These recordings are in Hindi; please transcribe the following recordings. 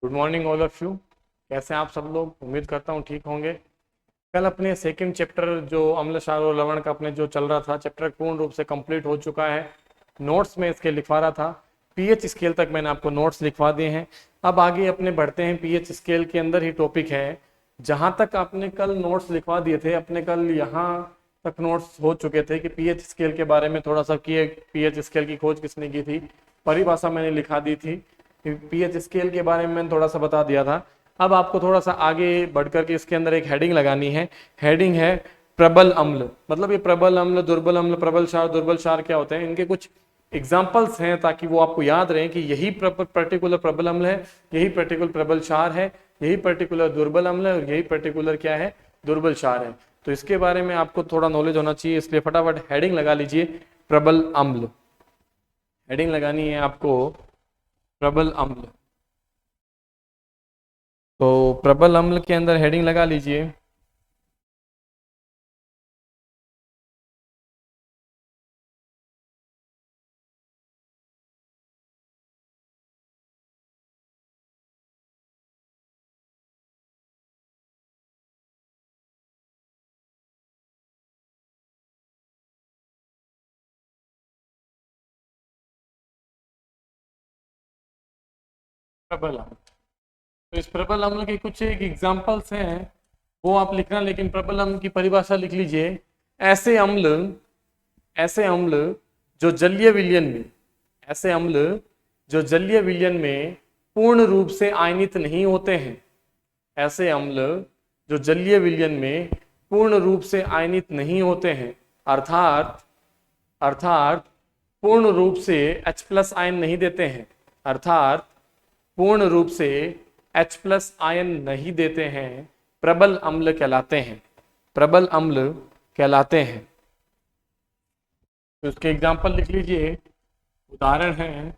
Good morning all of you. कैसे हैं आप सब लोग? उम्मीद करता हूँ ठीक होंगे। कल अपने सेकंड चैप्टर जो अम्ल क्षार और लवण का अपने जो चल रहा था चैप्टर पूर्ण रूप से कंप्लीट हो चुका है। नोट्स में इसके लिखवा रहा था। पीएच स्केल तक मैंने आपको नोट्स लिखवा दिए हैं। अब आगे अपने बढ़ते हैं। पीएच स्केल के अंदर ही टॉपिक है। जहाँ तक आपने कल नोट्स लिखवा दिए थे, अपने कल यहाँ तक नोट्स हो चुके थे कि पीएच स्केल के बारे में थोड़ा सा किए। पीएच स्केल की खोज किसने की थी, परिभाषा मैंने लिखा दी थी। पीएच स्केल के बारे में मैंने थोड़ा सा बता दिया था। अब आपको थोड़ा सा आगे बढ़कर के इसके अंदर एक हेडिंग लगानी है। हेडिंग है प्रबल अम्ल। मतलब ये प्रबल अम्ल, दुर्बल अम्ल, प्रबल क्षार, दुर्बल क्षार क्या होते हैं, इनके कुछ एग्जाम्पल्स हैं ताकि वो आपको याद रहे कि यही पर्टिकुलर प्रबल अम्ल है, यही पर्टिकुलर प्रबल क्षार है, यही पर्टिकुलर दुर्बल अम्ल है और यही पर्टिकुलर क्या है, दुर्बल क्षार है। तो इसके बारे में आपको थोड़ा नॉलेज होना चाहिए, इसलिए फटाफट हेडिंग लगा लीजिए प्रबल अम्ल। हेडिंग लगानी है आपको प्रबल अम्ल। तो प्रबल अम्ल के अंदर हेडिंग लगा लीजिए प्रबल अम्ल। तो इस प्रबल अम्ल के कुछ एक एग्जाम्पल्स हैं, वो आप लिखना, लेकिन प्रबल अम्ल की परिभाषा लिख लीजिए। ऐसे अम्ल, ऐसे अम्ल जो जलीय विलयन में, ऐसे अम्ल जो जलीय विलयन में पूर्ण रूप से आयनित नहीं होते हैं। ऐसे अम्ल जो जलीय विलयन में पूर्ण रूप से आयनित नहीं होते हैं, अर्थात अर्थात पूर्ण रूप से H प्लस आयन नहीं देते हैं, अर्थात पूर्ण रूप से H प्लस आयन नहीं देते हैं, प्रबल अम्ल कहलाते हैं। प्रबल अम्ल कहलाते हैं। तो उसके एग्जाम्पल लिख लीजिए, उदाहरण है।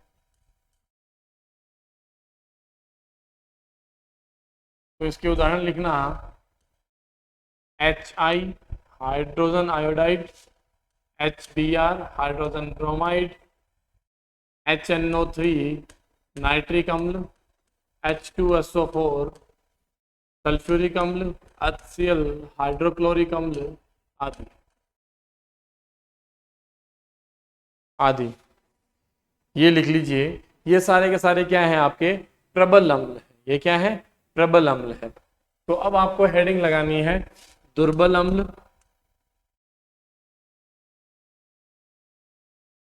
तो इसके उदाहरण लिखना, HI hydrogen iodide, HBr hydrogen bromide, HNO3 nitric अम्ल, H2SO4 सल्फ्यूरिक अम्ल, HCl हाइड्रोक्लोरिक अम्ल आदि आदि। ये लिख लीजिए, ये सारे के सारे क्या हैं, आपके प्रबल अम्ल है। ये क्या है, प्रबल अम्ल है। तो अब आपको हेडिंग लगानी है दुर्बल अम्ल।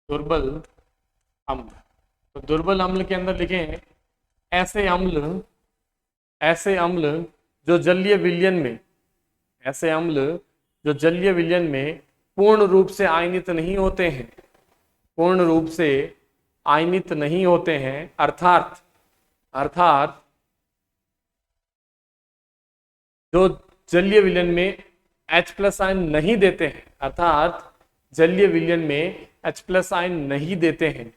दुर्बल अम्ल। तो दुर्बल अम्ल के अंदर लिखें ऐसे अम्ल, ऐसे अम्ल जो जलीय विलयन में, ऐसे अम्ल जो जलीय विलयन में पूर्ण रूप से आयनित नहीं होते हैं, पूर्ण रूप से आयनित नहीं होते हैं, अर्थात अर्थात जो जलीय विलयन में H प्लस आयन नहीं देते हैं, अर्थात जलीय विलयन में H प्लस आयन नहीं देते हैं,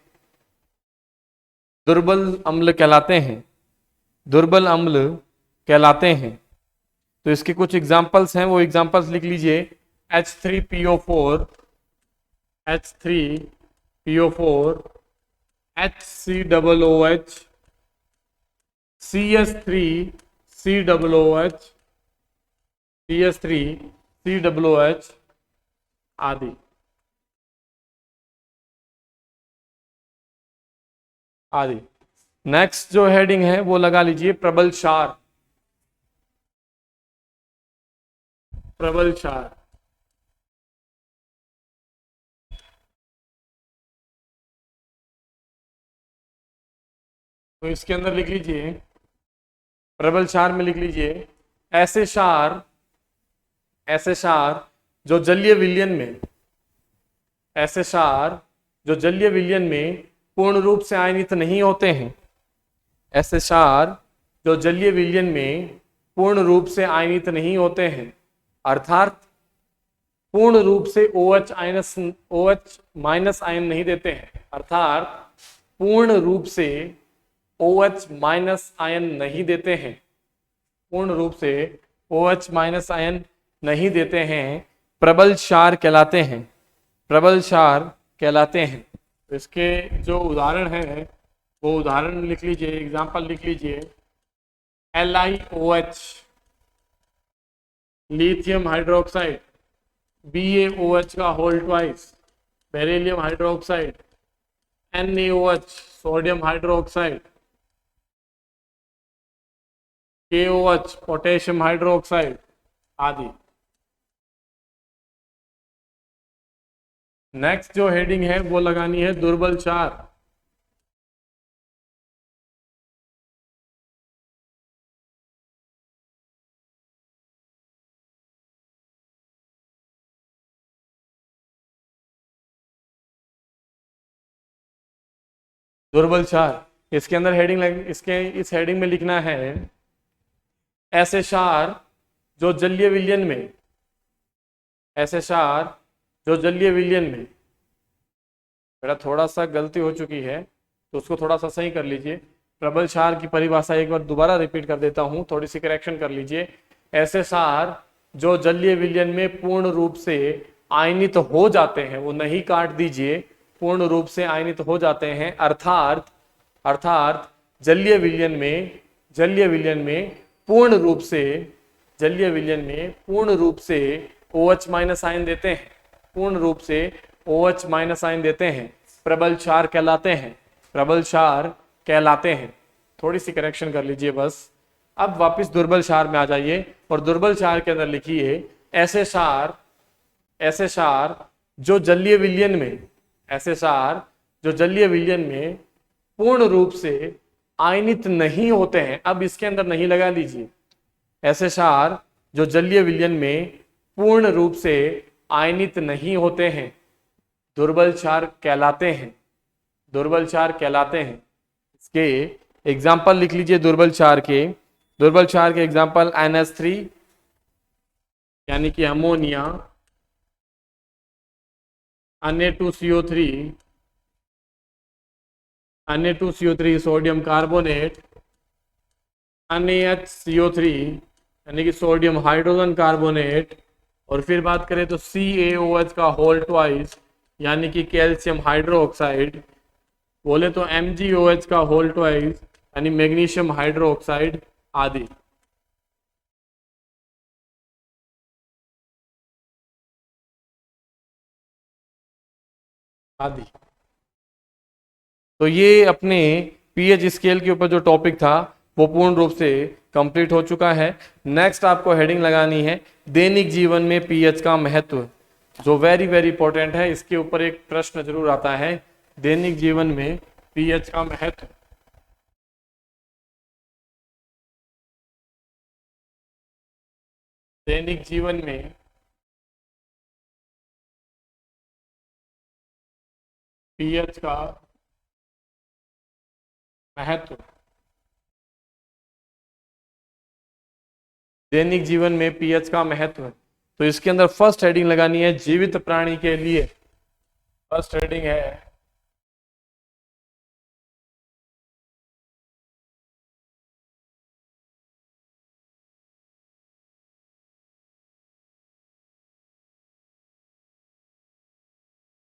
दुर्बल अम्ल कहलाते हैं। दुर्बल अम्ल कहलाते हैं। तो इसके कुछ एग्जाम्पल्स हैं, वो एग्जाम्पल्स लिख लीजिए। H3PO4, H3PO4, HCOOH, CS3COOH, CS3COOH आदि आदि। नेक्स्ट जो हेडिंग है वो लगा लीजिए प्रबल क्षार। प्रबल क्षार। तो इसके अंदर लिख लीजिए, प्रबल क्षार में लिख लीजिए ऐसे क्षार, ऐसे क्षार जो जलीय विलयन में, ऐसे क्षार जो जलीय विलयन में पूर्ण रूप से आयनित नहीं होते हैं। ऐसे क्षार जो जलीय विलयन में पूर्ण रूप से आयनित नहीं होते हैं, अर्थात पूर्ण रूप से OH आयनस, OH माइनस आयन नहीं देते हैं, अर्थात पूर्ण रूप से OH माइनस आयन नहीं देते हैं, पूर्ण रूप से OH माइनस आयन नहीं देते हैं, प्रबल क्षार कहलाते हैं। प्रबल क्षार कहलाते हैं। तो इसके जो उदाहरण हैं वो उदाहरण लिख लीजिए, एग्जाम्पल लिख लीजिए। LiOH, लिथियम हाइड्रोक्साइड, BaOH का whole twice, beryllium hydroxide, NaOH, sodium hydroxide, KOH, potassium hydroxide आदि। नेक्स्ट जो हेडिंग है वो लगानी है दुर्बल क्षार। दुर्बल क्षार, इसके अंदर हेडिंग इसके इस हेडिंग में लिखना है ऐसे क्षार जो जलीय विलयन में, ऐसे क्षार जो जलीय विलयन में, मेरा थोड़ा सा गलती हो चुकी है तो उसको थोड़ा सा सही कर लीजिए। प्रबल क्षार की परिभाषा एक बार दोबारा रिपीट कर देता हूं, थोड़ी सी करेक्शन कर लीजिए। ऐसे क्षार जो जलीय विलयन में पूर्ण रूप से आयनित हो जाते हैं, वो नहीं काट दीजिए, पूर्ण रूप से आयनित हो जाते हैं, अर्थात अर्थात जलीय विलयन में, जलीय विलयन में पूर्ण रूप से, जलीय विलयन में पूर्ण रूप से OH माइनस आयन देते हैं, पूर्ण रूप से OH माइनस आयन देते हैं, प्रबल क्षार कहलाते हैं, प्रबल क्षार कहलाते हैं। थोड़ी सी करेक्शन कर लीजिए बस। अब वापस दुर्बल क्षार में आ जाइए और दुर्बल क्षार के अंदर लिखिए ऐसे क्षार, ऐसे क्षार जो जलीय विलयन में, ऐसे क्षार जो जलीय विलयन में पूर्ण रूप से आयनित नहीं होते हैं। अब इसके अंदर नहीं लगा लीजिए, ऐसे क्षार जो जलीय विलयन में पूर्ण रूप से आयनित नहीं होते हैं दुर्बल क्षार कहलाते हैं, दुर्बल क्षार कहलाते हैं। इसके एग्जाम्पल लिख लीजिए दुर्बल क्षार के, दुर्बल क्षार के एग्जाम्पल NH3 यानी कि ammonia, Na2CO3, Na2CO3 sodium carbonate, NaHCO3 यानी कि सोडियम हाइड्रोजन कार्बोनेट, और फिर बात करें तो CaOH का होल ट्वाइस यानी कि कैल्शियम हाइड्रोक्साइड, बोले तो MgOH का होल ट्वाइस यानी मैग्नीशियम हाइड्रोक्साइड आदि। आदि। तो ये अपने पीएच स्केल के ऊपर जो टॉपिक था वो पूर्ण रूप से कंप्लीट हो चुका है। नेक्स्ट आपको हेडिंग लगानी है दैनिक जीवन में पीएच का महत्व, जो वेरी वेरी इंपॉर्टेंट है। इसके ऊपर एक प्रश्न जरूर आता है, दैनिक जीवन में पीएच का महत्व। दैनिक जीवन में पीएच का महत्व, दैनिक जीवन में पीएच का महत्व। तो इसके अंदर फर्स्ट हेडिंग लगानी है जीवित प्राणी के लिए। फर्स्ट हेडिंग है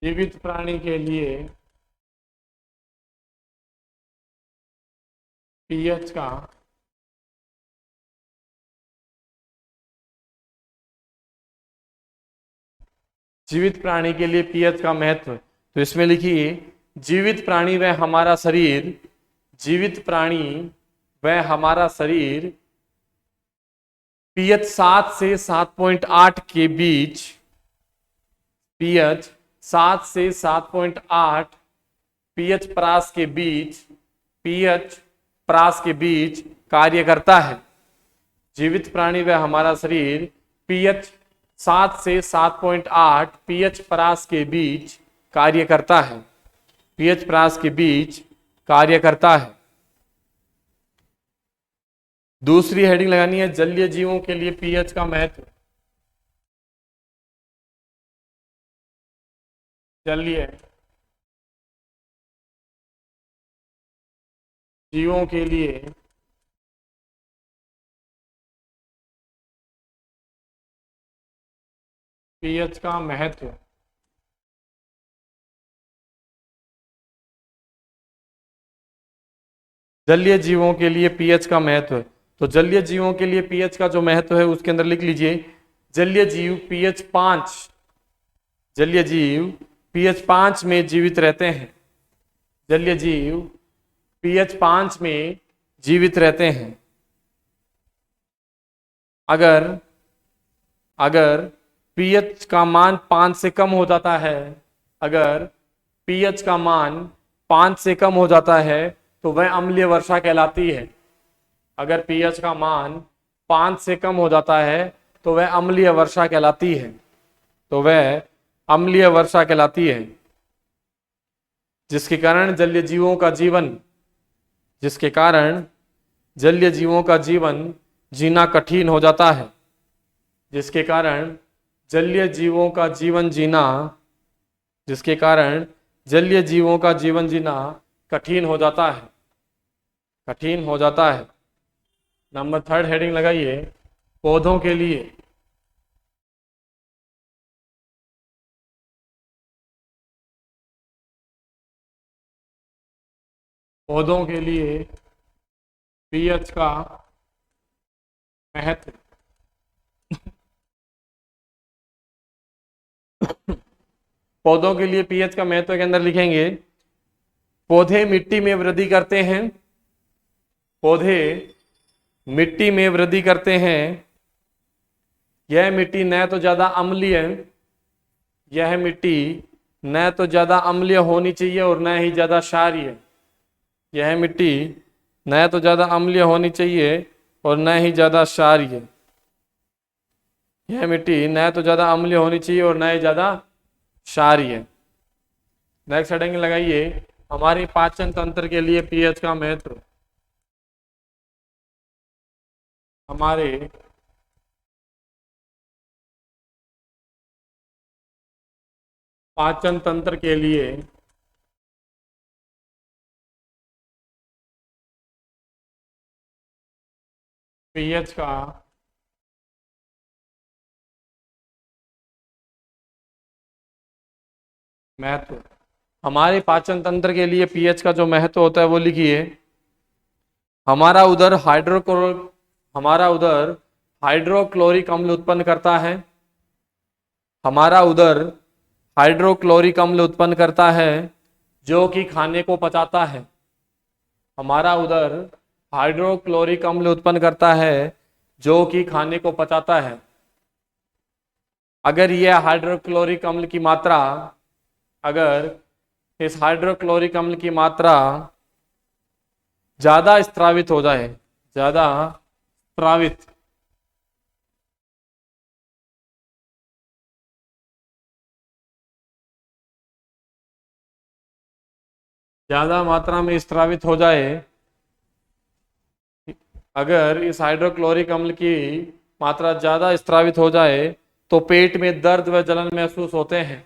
जीवित प्राणी के लिए पीएच का जीवित प्राणी के लिए पीएच का महत्व। तो इसमें लिखिए जीवित प्राणी व हमारा शरीर, जीवित प्राणी व हमारा शरीर पीएच 7 से 7.8 के बीच, पीएच 7 से 7.8 पीएच परास के बीच, पीएच परास के बीच कार्य करता है। जीवित प्राणी व हमारा शरीर पीएच 7 से 7.8 पीएच परास के बीच कार्य करता है, पीएच परास के बीच कार्य करता है। दूसरी हेडिंग लगानी है जलीय जीवों के लिए पीएच का महत्व। जलीय जीवों के लिए पीएच का महत्व। जलीय जीवों के लिए पीएच का महत्व। तो जलीय जीवों के लिए पीएच का जो महत्व है उसके अंदर लिख लीजिए, जलीय जीव पीएच 5, जलीय जीव पीएच 5 में जीवित रहते हैं, जलीय जीव पीएच 5 में जीवित रहते हैं। अगर अगर पीएच का मान 5 से कम हो जाता है, अगर पीएच का मान 5 से कम हो जाता है तो वह अम्लीय वर्षा कहलाती है। अगर पीएच का मान 5 से कम हो जाता है तो वह अम्लीय वर्षा कहलाती है, तो वह अम्लीय वर्षा कहलाती है, जिसके कारण जलीय जीवों का जीवन, जिसके कारण जलीय जीवों का जीवन जीना कठिन हो जाता है, जिसके कारण जलीय जीवों का जीवन जीना, जिसके कारण जलीय जीवों का जीवन जीना कठिन हो जाता है, कठिन हो जाता है। नंबर 3 हेडिंग लगाइए, पौधों के लिए, पौधों के लिए पीएच का महत्व। पौधों के लिए पीएच का महत्व के अंदर लिखेंगे, पौधे मिट्टी में वृद्धि करते हैं, पौधे मिट्टी में वृद्धि करते हैं। यह मिट्टी न तो ज्यादा अम्लीय, यह मिट्टी न तो ज्यादा अम्लीय होनी चाहिए और न ही ज्यादा क्षारीय, यह मिट्टी न तो ज्यादा अम्लीय होनी चाहिए और न ही ज्यादा क्षारीय, यह मिट्टी न तो ज्यादा अम्लीय होनी चाहिए और न ही ज्यादा क्षारीय। नेक्स्ट हेडिंग लगाइए, हमारे पाचन तंत्र के लिए पीएच का महत्व। हमारे पाचन तंत्र के लिए पीएच का महत्व। हमारे पाचन तंत्र के लिए पीएच का जो महत्व होता है वो लिखिए, हमारा उदर हाइड्रोक्लोरिक अम्ल उत्पन्न करता है, हमारा उदर हाइड्रोक्लोरिक अम्ल उत्पन्न करता है जो कि खाने को पचाता है, हमारा उदर हाइड्रोक्लोरिक अम्ल उत्पन्न करता है जो कि खाने को पचाता है। अगर यह हाइड्रोक्लोरिक अम्ल की मात्रा, अगर इस हाइड्रोक्लोरिक अम्ल की मात्रा ज्यादा स्त्रावित हो जाए, ज्यादा स्त्रावित, ज्यादा मात्रा में स्त्रावित हो जाए, अगर इस हाइड्रोक्लोरिक अम्ल की मात्रा ज्यादा स्त्रावित हो जाए तो पेट में दर्द व जलन महसूस होते हैं,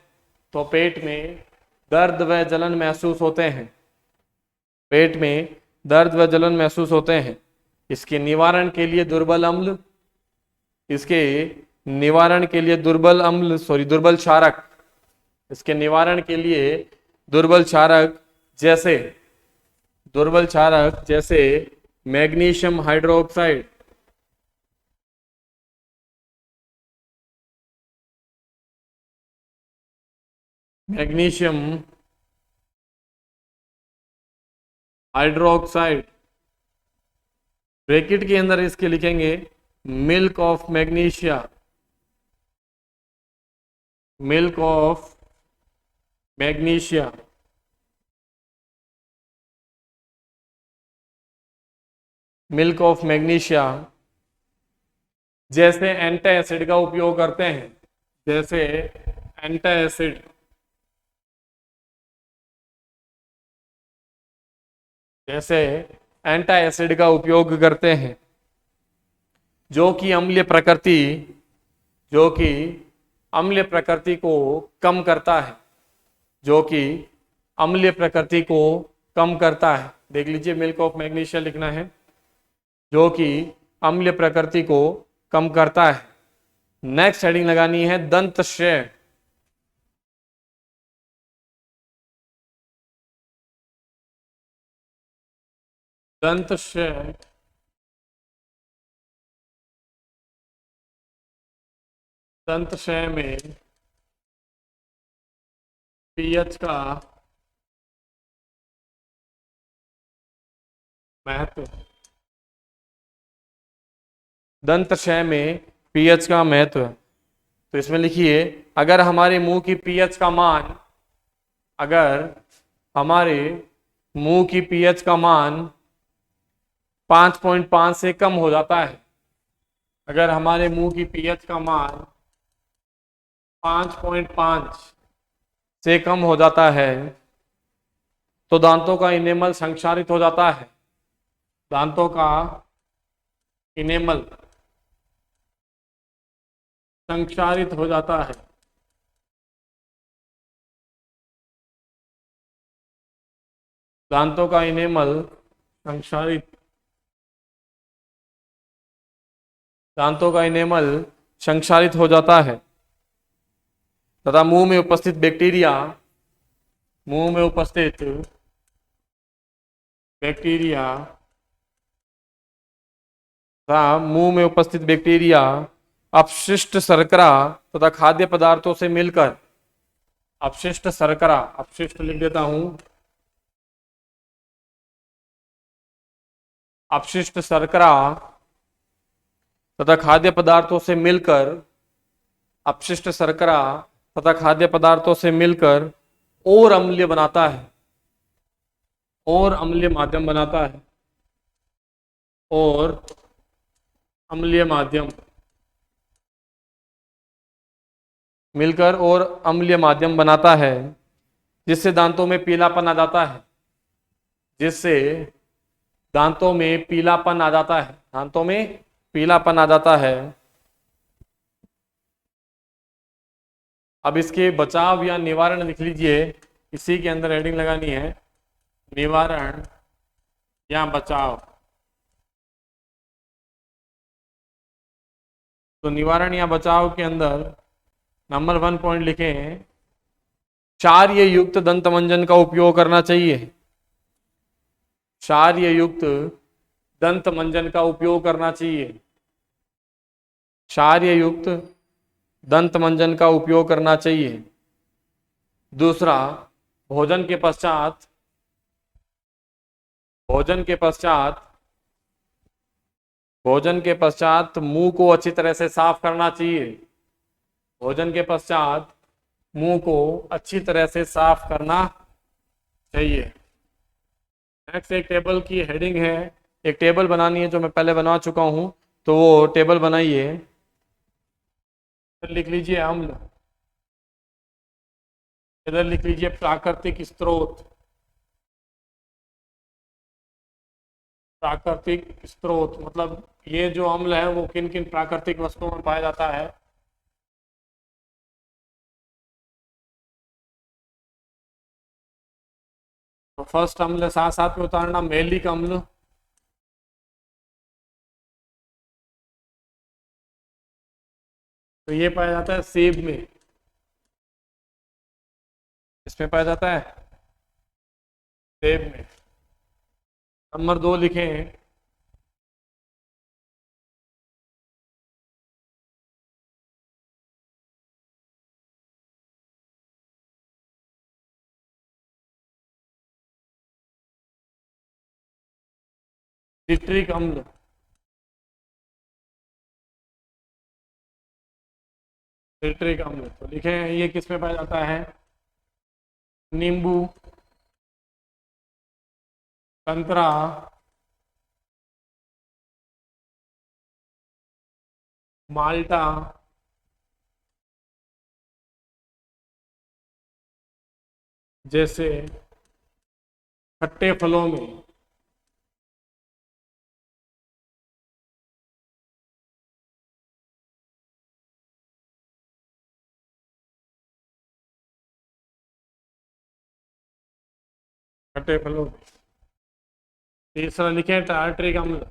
तो पेट में दर्द व जलन महसूस होते हैं, पेट में दर्द व जलन महसूस होते हैं। इसके निवारण के लिए दुर्बल अम्ल, इसके निवारण के लिए दुर्बल क्षारक, इसके निवारण के लिए दुर्बल क्षारक जैसे, दुर्बल क्षारक जैसे magnesium hydroxide, magnesium hydroxide, bracket के अंदर इसके लिखेंगे milk of magnesia, milk of magnesia, milk of magnesia जैसे एंटासिड का उपयोग करते हैं, जैसे एंटासिड, जैसे एंटासिड का उपयोग करते हैं, जो कि अम्लीय प्रकृति, जो कि अम्लीय प्रकृति को कम करता है, जो कि अम्लीय प्रकृति को कम करता है। देख लीजिए, मिल्क ऑफ मैग्नीशिया लिखना है, जो कि अम्लीय प्रकृति को कम करता है। नेक्स्ट हेडिंग लगानी है दंतश्रय, दंतश्रय दंतशय में पीएच का महत्व। दंतशय में पीएच का महत्व। तो इसमें लिखिए, अगर हमारे मुंह की पीएच का मान, अगर हमारे मुंह की पीएच का मान 5.5 से कम हो जाता है, अगर हमारे मुंह की पीएच का मान 5.5 से कम हो जाता है तो दांतों का इनेमल संक्षारित हो जाता है। दांतों का इनेमल संक्षारित हो जाता है। दांतों का इनेमल संक्षारित, दांतों का इनेमल संक्षारित हो जाता है तथा मुंह में उपस्थित बैक्टीरिया, मुंह में उपस्थित बैक्टीरिया तथा मुंह में उपस्थित बैक्टीरिया अपशिष्ट शर्करा तथा खाद्य पदार्थों से मिलकर, अपशिष्ट शर्करा, अपशिष्ट लिख देता हूं, अपशिष्ट शर्करा तथा खाद्य पदार्थों से मिलकर, अपशिष्ट शर्करा तथा खाद्य पदार्थों से मिलकर और अम्लीय बनाता है, और अम्लीय माध्यम बनाता है, और अम्लीय माध्यम, मिलकर और अम्लीय माध्यम बनाता है, जिससे दांतों में पीलापन आ जाता है, जिससे दांतों में पीलापन आ जाता है, दांतों में पीलापन आ जाता है। अब इसके बचाव या निवारण लिख लीजिए, इसी के अंदर हेडिंग लगानी है, निवारण या बचाव। तो निवारण या बचाव के अंदर नंबर 1 पॉइंट लिखें, क्षार्य युक्त दंत मंजन का उपयोग करना चाहिए। क्षार्य युक्त दंत मंजन का उपयोग करना चाहिए। क्षार्य युक्त दंत मंजन का उपयोग करना चाहिए। दूसरा, भोजन के पश्चात, भोजन के पश्चात, भोजन के पश्चात मुंह को अच्छी तरह से साफ करना चाहिए। भोजन के पश्चात मुंह को अच्छी तरह से साफ करना चाहिए। नेक्स्ट, एक टेबल की हेडिंग है, एक टेबल बनानी है जो मैं पहले बना चुका हूं, तो वो टेबल बनाइए। लिख लीजिए अम्ल, इधर लिख लीजिए प्राकृतिक स्रोत, प्राकृतिक स्रोत मतलब ये जो अम्ल है वो किन किन प्राकृतिक वस्तुओं में पाया जाता है। तो फर्स्ट अम्ल साथ साथ में उतारना, मैलिक अम्ल, तो ये पाया जाता है सेब में, इसमें पाया जाता है सेब में। नंबर 2 लिखें, सिट्रिक अम्ल, सिट्रिक अम्ल तो लिखें ये किस में पाया जाता है, नींबू, संतरा, माल्टा, जैसे खट्टे फलों में। खट्टे फलों में। तीसरा लिखें टार्ट्रिक अम्ल,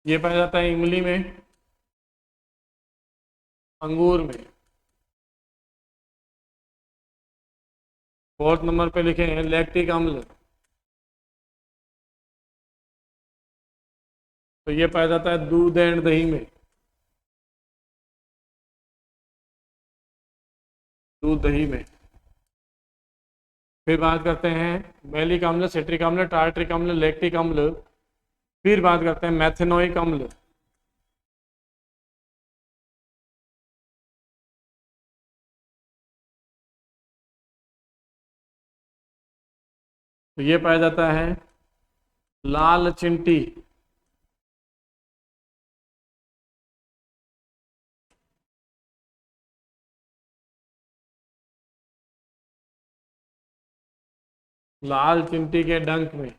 ये पाया जाता है इमली में, अंगूर में। 4th नंबर पे लिखे हैं लैक्टिक अम्ल, तो ये पाया जाता है दूध एंड दही में, दूध दही में। फिर बात करते हैं मैलिक अम्ल, सिट्रिक अम्ल, टार्ट्रिक अम्ल, लैक्टिक अम्ल। फिर बात करते हैं मैथेनोइक अम्ल। तो ये पाया जाता है लाल चिंटी, लाल चिंटी के डंक में,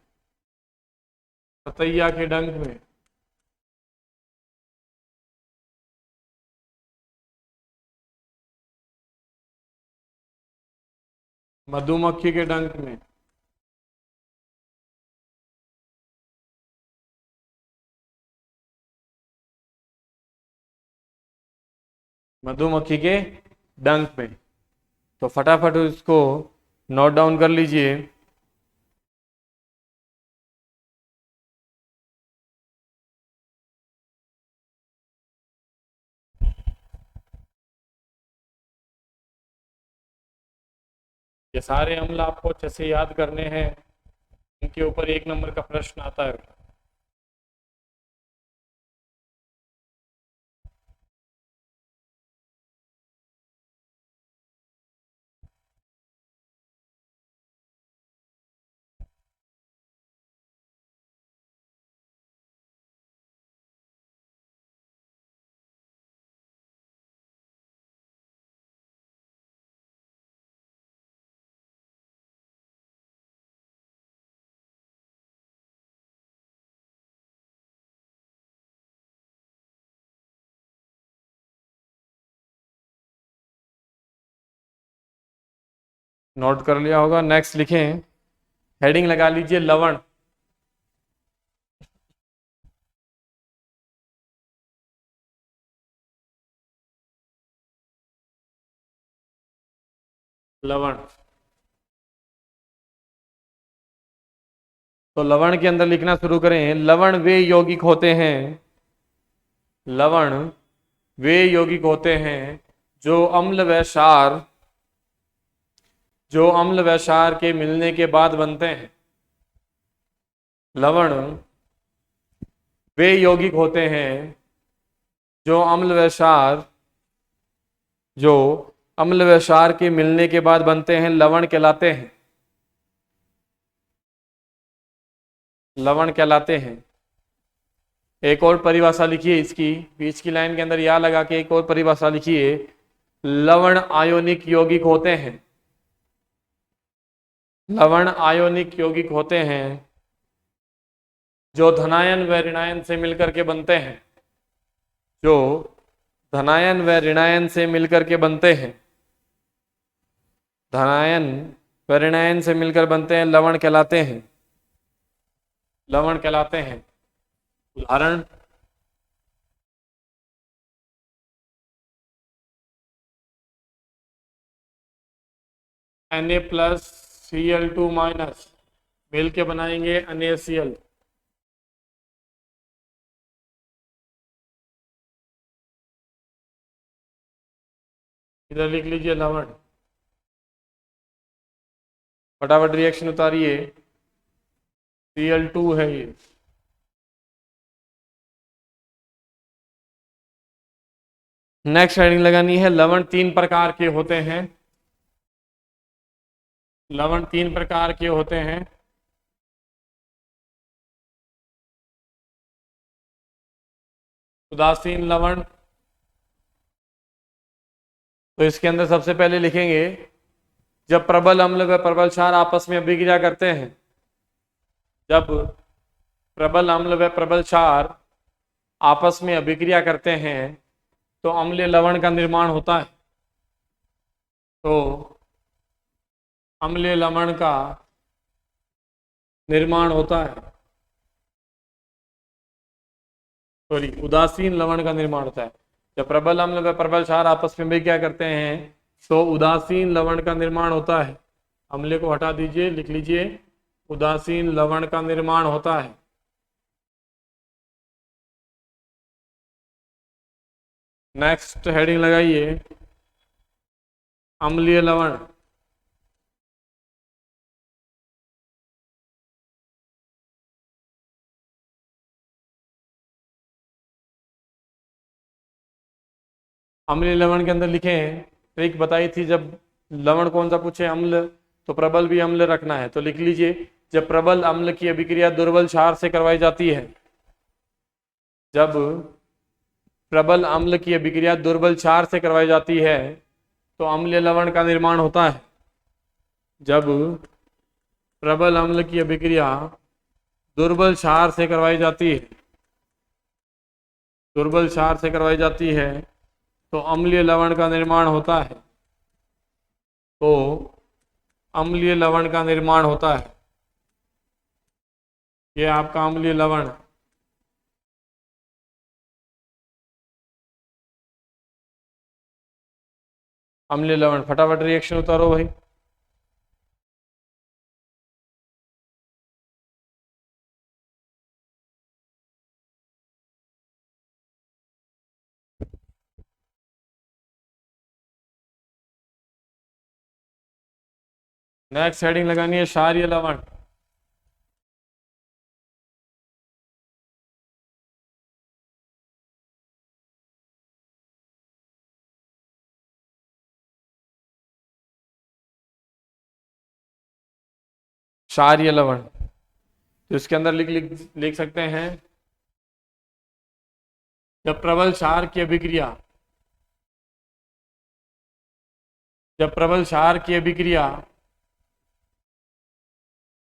पतैया के डंक में। मधुमक्खी के डंक में। मधुमक्खी के डंक में। तो फटाफट इसको नोट डाउन कर लीजिए। ये सारे अम्ल आपको अच्छे से याद करने हैं, इनके ऊपर 1 नंबर का प्रश्न आता है। नोट कर लिया होगा। नेक्स्ट लिखें, हेडिंग लगा लीजिए लवण। लवण। तो लवण के अंदर लिखना शुरू करें। लवण वे यौगिक होते हैं, लवण वे यौगिक होते हैं जो अम्ल व क्षार, जो अम्ल व क्षार के मिलने के बाद बनते हैं। लवण वे यौगिक होते हैं जो अम्ल व क्षार, जो अम्ल व क्षार के मिलने के बाद बनते हैं, लवण कहलाते हैं, लवण कहलाते हैं। एक और परिभाषा लिखिए इसकी, बीच की लाइन के अंदर या लगा के एक और परिभाषा लिखिए। लवण आयोनिक यौगिक होते हैं, लवण आयोनिक यौगिक होते हैं जो धनायन व ऋणायन से मिलकर के बनते हैं, जो धनायन व ऋणायन से मिलकर के बनते हैं, धनायन व ऋणायन से मिलकर बनते हैं, लवण कहलाते हैं, लवण कहलाते हैं। उदाहरण, Na+Cl2- मिल के बनाएंगे NaCl। इधर लिख लीजिए लवण। फटाफट रिएक्शन उतारिए। Cl2 है ये। नेक्स्ट हेडिंग लगानी है, लवण 3 प्रकार के होते हैं, लवण 3 प्रकार के होते हैं। उदासीन लवण। तो इसके अंदर सबसे पहले लिखेंगे, जब प्रबल अम्ल व प्रबल क्षार आपस में अभिक्रिया करते हैं, जब प्रबल अम्ल व प्रबल क्षार आपस में अभिक्रिया करते हैं तो अम्लीय लवण का निर्माण होता है। तो अम्लीय लवण का निर्माण होता है, सॉरी, उदासीन लवण का निर्माण होता है। जब प्रबल अम्ल व प्रबल क्षार आपस में भी क्या करते हैं तो उदासीन लवण का निर्माण होता है। अम्ल को हटा दीजिए, लिख लीजिए उदासीन लवण का निर्माण होता है। नेक्स्ट हेडिंग लगाइए अम्लीय लवण। अम्लीय लवण के अंदर लिखें, ट्रिक बताई थी, जब लवण कौन सा पूछे अम्ल, तो प्रबल भी अम्ल रखना है। तो लिख लीजिए, जब प्रबल अम्ल की अभिक्रिया दुर्बल क्षार से करवाई जाती है, जब प्रबल अम्ल की अभिक्रिया दुर्बल क्षार से करवाई जाती है तो अम्लीय लवण का निर्माण होता है। जब प्रबल अम्ल की अभिक्रिया दुर्बल क्षार से करवाई जाती है, दुर्बल क्षार से करवाई जाती है तो अम्लीय लवण का निर्माण होता है। तो अम्लीय लवण का निर्माण होता है। ये आपका अम्लीय लवण। अम्लीय लवण, फटाफट रिएक्शन उतारो भाई। नेक्स्ट हेडिंग लगानी है क्षारीय लवण। क्षारीय लवण, तो इसके अंदर लिख लिख लिख सकते हैं, जब प्रबल क्षार की अभिक्रिया, जब प्रबल क्षार की अभिक्रिया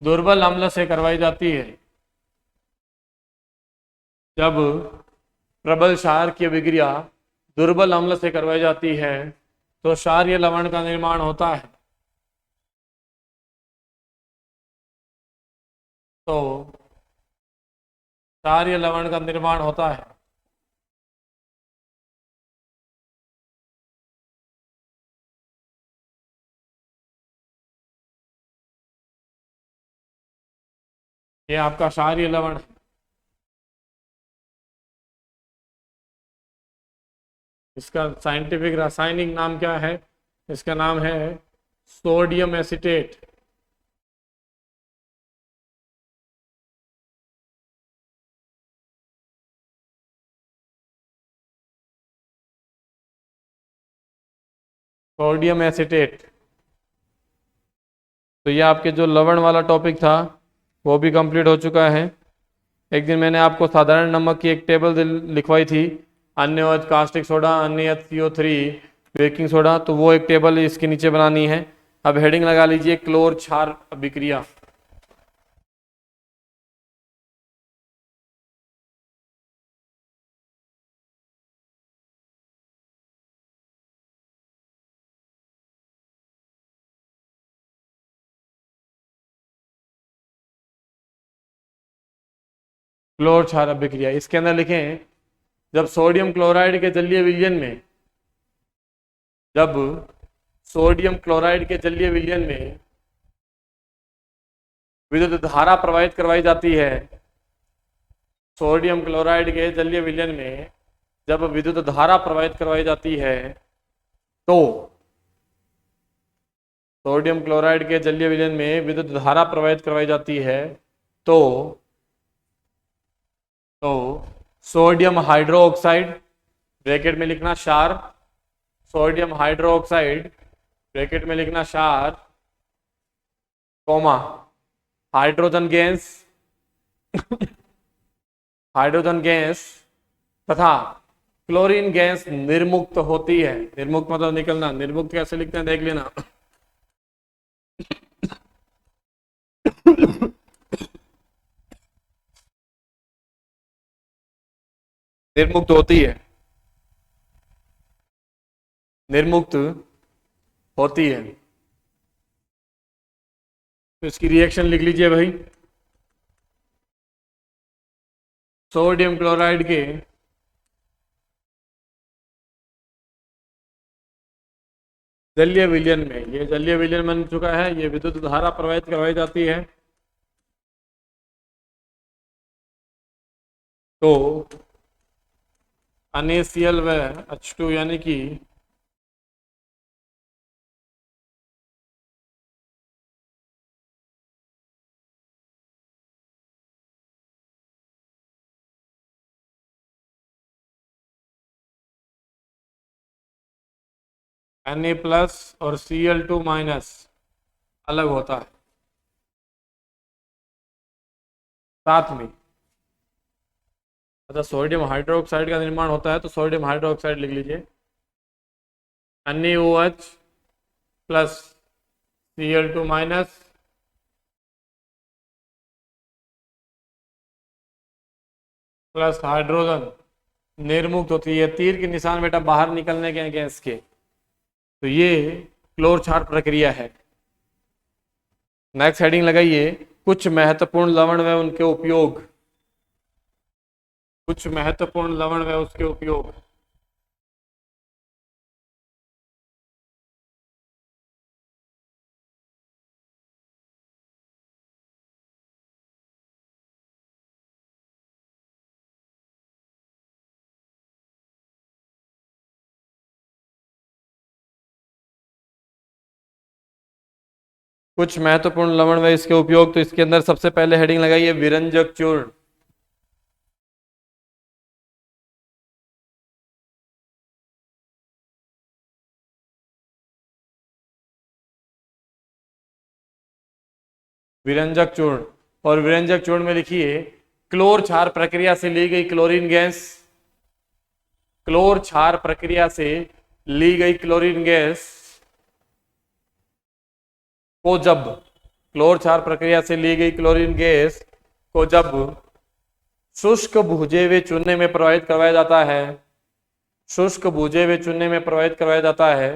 दुर्बल अम्ल से करवाई जाती है, जब प्रबल क्षार की अभिक्रिया दुर्बल अम्ल से करवाई जाती है तो क्षारीय लवण का निर्माण होता है। तो क्षारीय लवण का निर्माण होता है। ये आपका क्षारीय लवण है। इसका साइंटिफिक रासायनिक नाम क्या है? इसका नाम है सोडियम एसीटेट। Sodium acetate. तो ये आपके जो लवण वाला टॉपिक था वो भी कंप्लीट हो चुका है। एक दिन मैंने आपको साधारण नमक की एक टेबल लिखवाई थी, अन्यवत कास्टिक सोडा, अन्यवत CO3, बेकिंग सोडा, तो वो एक टेबल इसके नीचे बनानी है। अब हेडिंग लगा लीजिए क्लोर क्षार अभिक्रिया। क्लोर क्षार अभिक्रिया, इसके अंदर लिखें, जब सोडियम क्लोराइड के जलीय विलयन में, जब सोडियम क्लोराइड के जलीय विलयन में विद्युत धारा प्रवाहित करवाई जाती है, सोडियम क्लोराइड के जलीय विलयन में जब विद्युत धारा प्रवाहित करवाई जाती है तो सोडियम क्लोराइड के जलीय विलयन में विद्युत धारा प्रवाहित करवाई जाती है तो तो सोडियम हाइड्रो ऑक्साइड, ब्रैकेट में लिखना क्षार, सोडियम हाइड्रो ऑक्साइड, ब्रैकेट में लिखना क्षार, comma hydrogen gas hydrogen gas तथा क्लोरीन गैस निर्मुक्त होती है। निर्मुक्त मतलब निकलना, निर्मुक्त कैसे लिखते हैं देख लेना। निर्मुक्त होती है, निर्मुक्त होती है। तो इसकी रिएक्शन लिख लीजिए भाई। सोडियम क्लोराइड के जलीय विलयन में, ये जलीय विलयन बन चुका है, ये विद्युत धारा प्रवाहित करवाई जाती है तो NaCl व H2 यानी कि Na प्लस और Cl2 माइनस अलग होता है साथ में। अच्छा, सोडियम हाइड्रोक्साइड का निर्माण होता है तो सोडियम हाइड्रोक्साइड लिख लीजिए, NaOH plus Cl2 minus plus hydrogen निर्मुक्त होती है, तीर के निशान बेटा बाहर निकलने के गैस के, तो ये क्लोर क्षार प्रक्रिया है। नेक्स्ट हेडिंग लगाइए, कुछ महत्वपूर्ण लवण व उनके उपयोग। कुछ महत्वपूर्ण लवण व उसके उपयोग। कुछ महत्वपूर्ण लवण व इसके उपयोग, तो इसके अंदर सबसे पहले हेडिंग लगाइए विरंजक चूर्ण। विरंजक चूर्ण, और विरंजक चूर्ण में लिखिए क्लोर क्षार प्रक्रिया से ली गई क्लोरीन गैस। क्लोर क्षार प्रक्रिया से ली गई क्लोरीन गैस को जब क्लोर क्षार प्रक्रिया से ली गई क्लोरीन गैस को जब शुष्क भुजे हुए चूने में प्रवाहित करवाया जाता है, शुष्क भुजे हुए चूने में प्रवाहित करवाया जाता है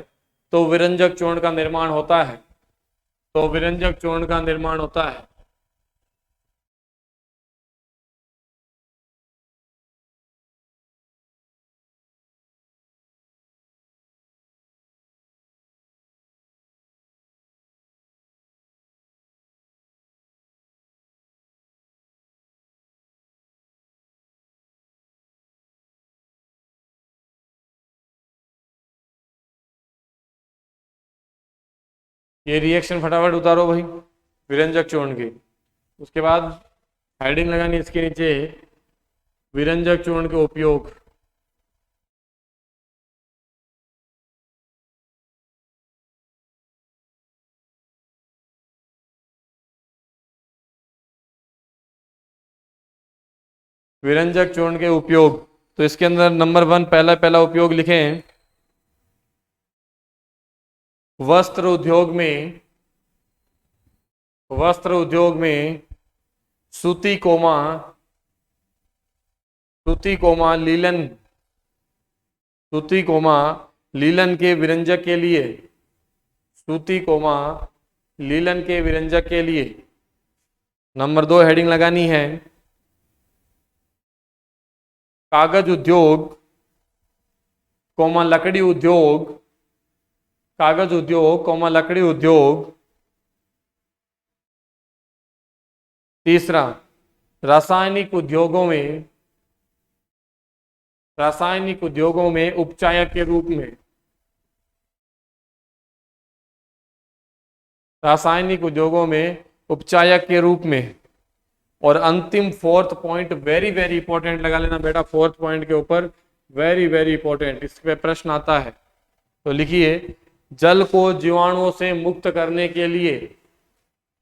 तो विरंजक चूर्ण का निर्माण होता है। तो विरंजक चूर्ण का निर्माण होता है। ये रिएक्शन फटाफट उतारो भाई विरंजक चूर्ण की। उसके बाद हेडिंग लगानी इसके नीचे विरंजक चूर्ण के उपयोग। विरंजक चूर्ण के उपयोग, तो इसके अंदर नंबर 1 पहला पहला उपयोग लिखें, वस्त्र उद्योग में, वस्त्र उद्योग में सूती कोमा, सूती कोमा लीलन, सूती कोमा लीलन के विरंजक के लिए, सूती कोमा लीलन के विरंजक के लिए। नंबर 2 हेडिंग लगानी है कागज उद्योग कोमा लकड़ी उद्योग, कागज उद्योग कोमा लकड़ी उद्योग। तीसरा, रासायनिक उद्योगों में, रासायनिक उद्योगों में उपचायक के रूप में, रासायनिक उद्योगों में उपचायक के रूप में। और अंतिम 4th point very very important लगा लेना बेटा, 4th पॉइंट के ऊपर वेरी वेरी इंपॉर्टेंट, इस पे प्रश्न आता है। तो लिखिए जल को जीवाणुओं से मुक्त करने के लिए,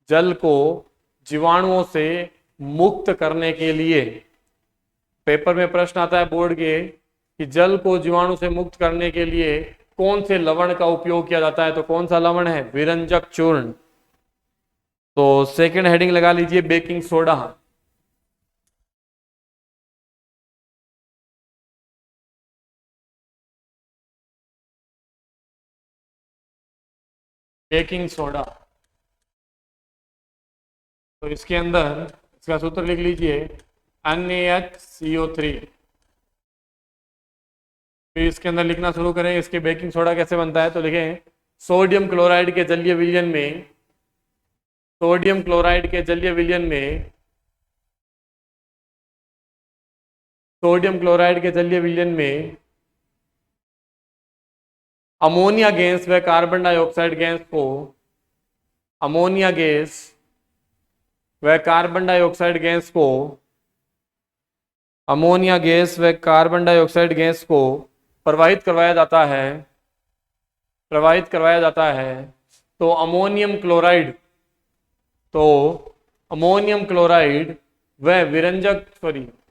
जल को जीवाणुओं से मुक्त करने के लिए, पेपर में प्रश्न आता है बोर्ड के कि जल को जीवाणु से मुक्त करने के लिए कौन से लवण का उपयोग किया जाता है, तो कौन सा लवण है, विरंजक चूर्ण। तो सेकंड हेडिंग लगा लीजिए बेकिंग सोडा। बेकिंग सोडा, तो इसके अंदर इसका सूत्र लिख लीजिए NaHCO3। फिर इसके अंदर लिखना शुरू करें इसके बेकिंग सोडा कैसे बनता है, तो लिखें सोडियम क्लोराइड के जलीय विलयन में, सोडियम क्लोराइड के जलीय विलयन में सोडियम क्लोराइड के जलीय विलयन में अमोनिया गैस व कार्बन डाइऑक्साइड गैस को अमोनिया गैस व कार्बन डाइऑक्साइड गैस को अमोनिया गैस व कार्बन डाइऑक्साइड गैस को प्रवाहित करवाया जाता है, प्रवाहित करवाया जाता है। तो अमोनियम क्लोराइड, तो अमोनियम क्लोराइड व विरंजक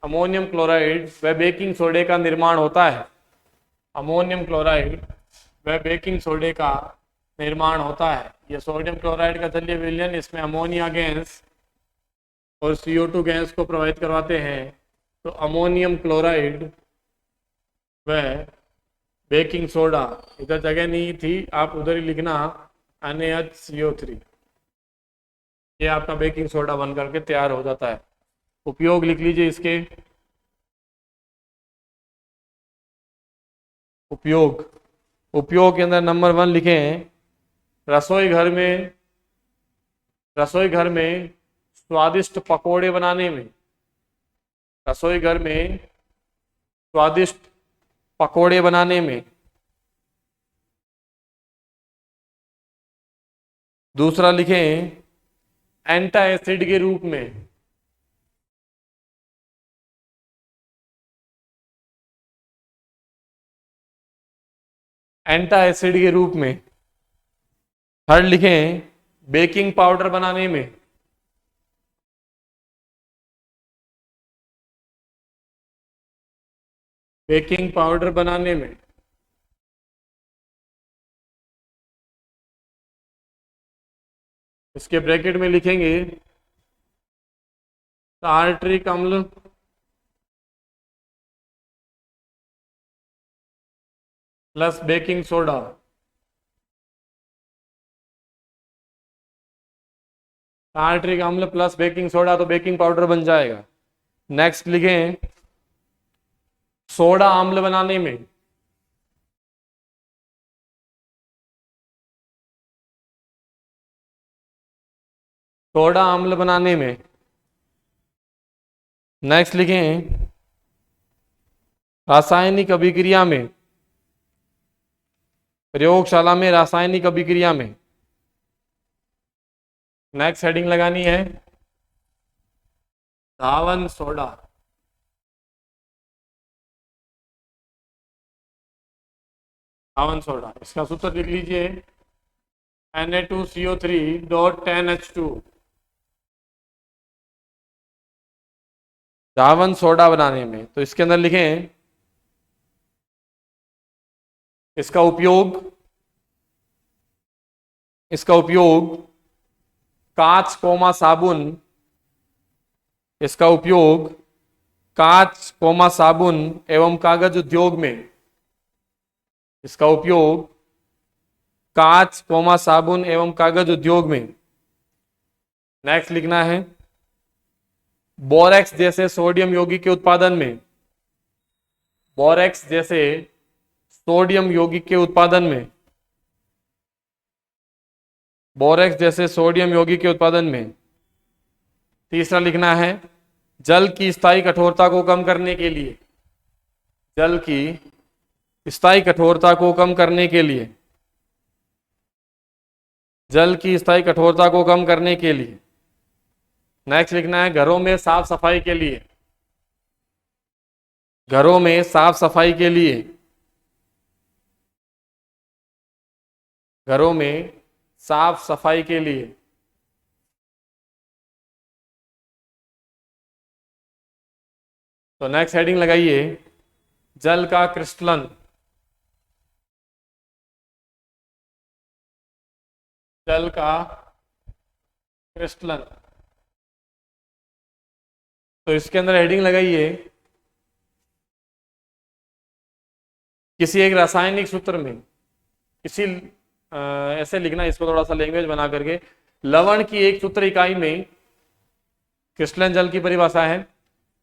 अमोनियम क्लोराइड व बेकिंग सोडे का निर्माण होता है। अमोनियम क्लोराइड व बेकिंग सोडे का निर्माण होता है। यह सोडियम क्लोराइड का जलीय विलयन, इसमें अमोनिया गैस और CO2 गैस को प्रवाहित करवाते हैं। तो अमोनियम क्लोराइड व बेकिंग सोडा, इधर जगह नहीं थी, आप उधर ही लिखना NaHCO3, ये आपका बेकिंग सोडा बन करके तैयार हो जाता है। उपयोग लिख लीजिए इसके। उपयोग के अंदर नंबर 1 लिखें, रसोई घर में स्वादिष्ट पकोड़े बनाने में, रसोई घर में स्वादिष्ट पकोड़े बनाने में। दूसरा लिखें, एंटाएसिड के रूप में, एंटाएसिड के रूप में। थर्ड लिखें, बेकिंग पाउडर बनाने में, बेकिंग पाउडर बनाने में। इसके ब्रैकेट में लिखेंगे टार्ट्रिक अम्ल प्लस बेकिंग सोडा। टार्ट्रिक अम्ल प्लस बेकिंग सोडा, तो बेकिंग पाउडर बन जाएगा। नेक्स्ट लिखें, सोडा अम्ल बनाने में, सोडा अम्ल बनाने में। नेक्स्ट लिखें, रासायनिक अभिक्रिया में, प्रयोगशाला में रासायनिक अभिक्रिया में। नेक्स्ट हेडिंग लगानी है धावन सोडा। धावन सोडा, इसका सूत्र लिख लीजिए Na2CO3.10H2। धावन सोडा बनाने में, तो इसके अंदर लिखें, इसका उपयोग कांच कोमा साबुन, इसका उपयोग कांच कोमा साबुन एवं कागज उद्योग में, इसका उपयोग कांच कोमा साबुन एवं कागज उद्योग में। नेक्स्ट लिखना है, बोरेक्स जैसे सोडियम यौगिक के उत्पादन में, बोरेक्स जैसे सोडियम यौगिक के उत्पादन में, बोरेक्स जैसे सोडियम यौगिक के उत्पादन में। तीसरा लिखना है, जल की स्थायी कठोरता को कम करने के लिए, जल की स्थायी कठोरता को कम करने के लिए, जल की स्थायी कठोरता को कम करने के लिए। नेक्स्ट लिखना है, घरों में साफ सफाई के लिए, घरों में साफ सफाई के लिए, घरों में साफ सफाई के लिए। तो नेक्स्ट हेडिंग लगाइए, जल का क्रिस्टलन, जल का क्रिस्टलन। तो इसके अंदर हेडिंग लगाइए, किसी एक रासायनिक सूत्र में, किसी ऐसे लिखना, इसको थोड़ा सा लैंग्वेज बना करके, लवण की एक सूत्र इकाई में, क्रिस्टलन जल की परिभाषा है,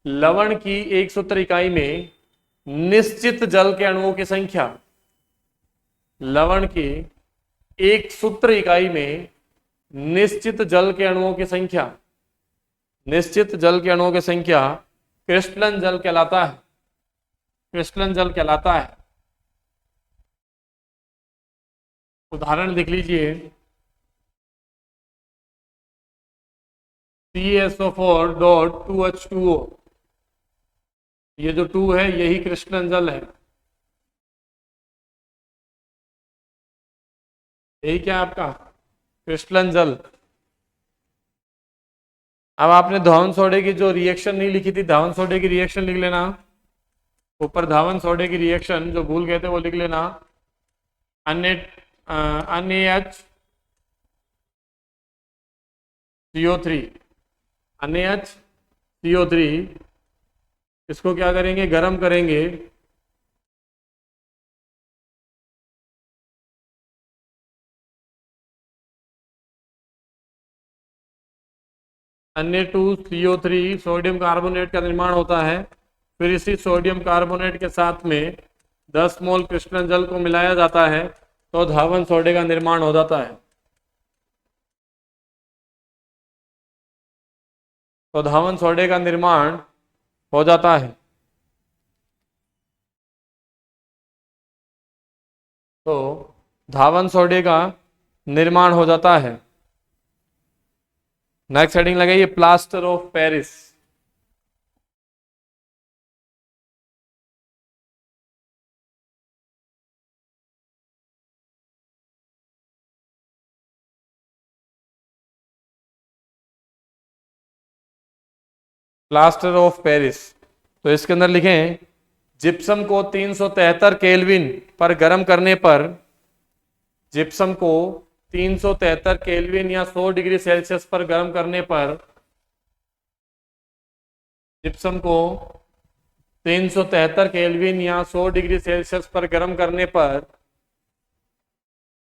लवण की एक सूत्र इकाई में निश्चित जल के अणुओं की संख्या, लवण की एक सूत्र इकाई में निश्चित जल के अणुओं की संख्या, निश्चित जल के अणुओं की संख्या क्रिस्टलन जल कहलाता है। क्रिस्टलन जल कहलाता है। उदाहरण लिख लीजिए, CaSO4.2H2O, ये जो 2 है यही क्रिस्टलन जल है। यही क्या है आपका क्रिस्टलन जल। अब आपने धावन सोडे की जो रिएक्शन नहीं लिखी थी, धावन सोडे की रिएक्शन लिख लेना। ऊपर धावन सोडे की रिएक्शन जो भूल गए थे वो लिख लेना। NaHCO3, NaHCO3, इसको क्या करेंगे, गर्म करेंगे। Na2CO3 सोडियम कार्बोनेट का निर्माण होता है। फिर इसी सोडियम कार्बोनेट के साथ में 10 मोल क्रिस्टलन जल को मिलाया जाता है तो धावन सोडे का निर्माण हो जाता है। तो धावन सोडे का निर्माण हो जाता है। तो धावन सोडे का निर्माण हो जाता है। नेक्स्ट हेडिंग लगाइए, plaster of Paris. Plaster of Paris, तो इसके अंदर लिखें, जिप्सम को 373 केल्विन पर गर्म करने पर, जिप्सम को 373 केल्विन या 100 डिग्री सेल्सियस पर गर्म करने पर, जिप्सम को 373 केल्विन या 100 डिग्री सेल्सियस पर गर्म करने पर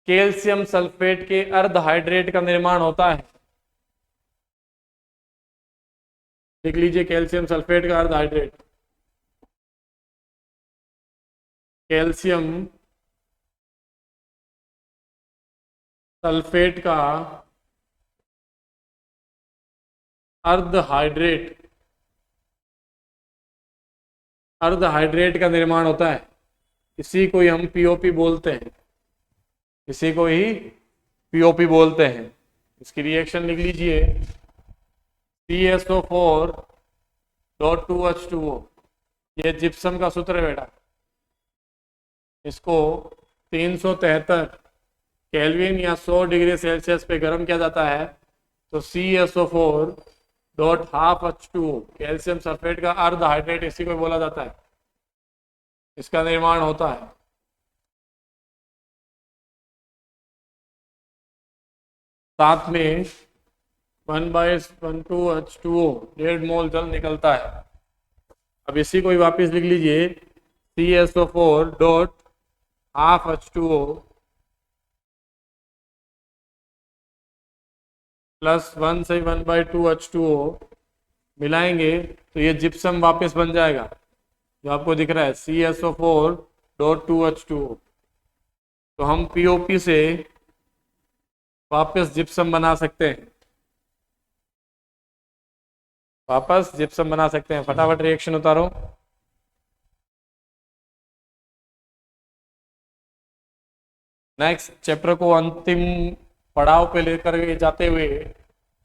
कैल्शियम सल्फेट के अर्ध हाइड्रेट का निर्माण होता है। लिख लीजिए, कैल्शियम सल्फेट का अर्ध हाइड्रेट। कैल्शियम सल्फेट का अर्ध हाइड्रेट, अर्ध हाइड्रेट का निर्माण होता है। इसी को ही हम पीओपी बोलते हैं, इसी को ही पीओपी बोलते हैं। इसकी रिएक्शन लिख लीजिए, CaSO4.2H2O, ये जिप्सम का सूत्र है बेटा। इसको 373 केल्विन या 100 डिग्री सेल्सियस पे गर्म किया जाता है तो CaSO4.12H2O, कैल्शियम सल्फेट का अर्ध हाइड्रेट, इसी को बोला जाता है, इसका निर्माण होता है। साथ में 1/12H2O 1.5 मोल जल निकलता है। अब इसी को ही वापस लिख लीजिए, CaSO4.12H2O प्लस 1 से 1/2H2O मिलाएंगे तो ये जिप्सम वापस बन जाएगा, जो आपको दिख रहा है CaSO4.2H2O। तो हम पीओपी से वापस जिप्सम बना सकते हैं, वापस जिप्सम बना सकते हैं। फटाफट रिएक्शन उतारो। नेक्स्ट चैप्टर को अंतिम पड़ाव पे लेकर जाते हुए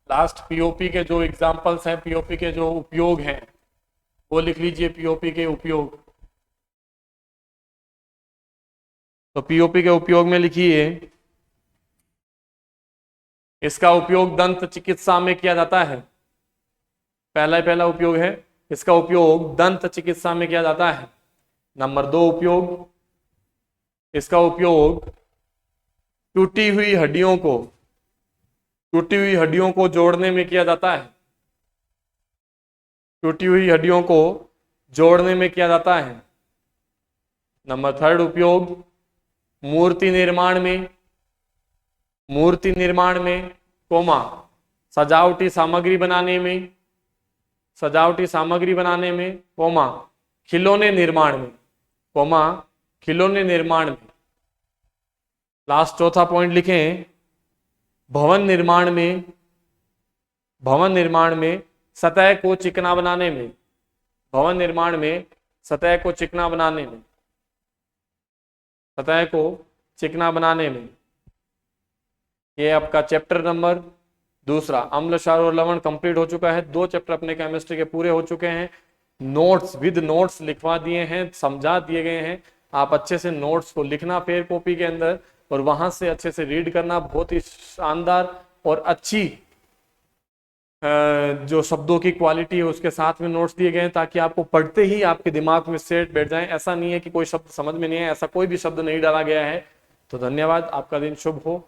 लास्ट पीओपी के जो एग्जांपल्स हैं, पीओपी के जो उपयोग हैं वो लिख लीजिए। पीओपी के उपयोग, तो पीओपी के उपयोग में लिखिए, इसका उपयोग दंत चिकित्सा में किया जाता है। पहला उपयोग है, इसका उपयोग दंत चिकित्सा में किया जाता है। नंबर 2 उपयोग, इसका उपयोग टूटी हुई हड्डियों को जोड़ने में किया जाता है। टूटी हुई हड्डियों को जोड़ने में किया जाता है। नंबर 3 उपयोग मूर्ति निर्माण में, कोमा सजावटी सामग्री बनाने में, कोमा खिलौने निर्माण में, लास्ट चौथा पॉइंट लिखें, भवन निर्माण में सतह को चिकना बनाने में, भवन निर्माण में सतह को चिकना बनाने में, सतह को चिकना बनाने में। ये आपका चैप्टर नंबर दूसरा अम्ल क्षार और लवण कंप्लीट हो चुका है। 2 चैप्टर अपने केमिस्ट्री के पूरे हो चुके हैं। नोट्स विद नोट्स लिखवा दिए हैं, समझा दिए गए हैं। आप अच्छे से नोट्स को लिखना फेयर कॉपी के अंदर और वहां से अच्छे से रीड करना। बहुत ही शानदार और अच्छी जो शब्दों की क्वालिटी है उसके साथ में नोट्स दिए गए हैं, ताकि आपको पढ़ते ही आपके दिमाग में सेट बैठ जाए। ऐसा नहीं है कि कोई शब्द समझ में नहीं है, ऐसा कोई भी शब्द नहीं डाला गया है। तो धन्यवाद, आपका दिन शुभ हो।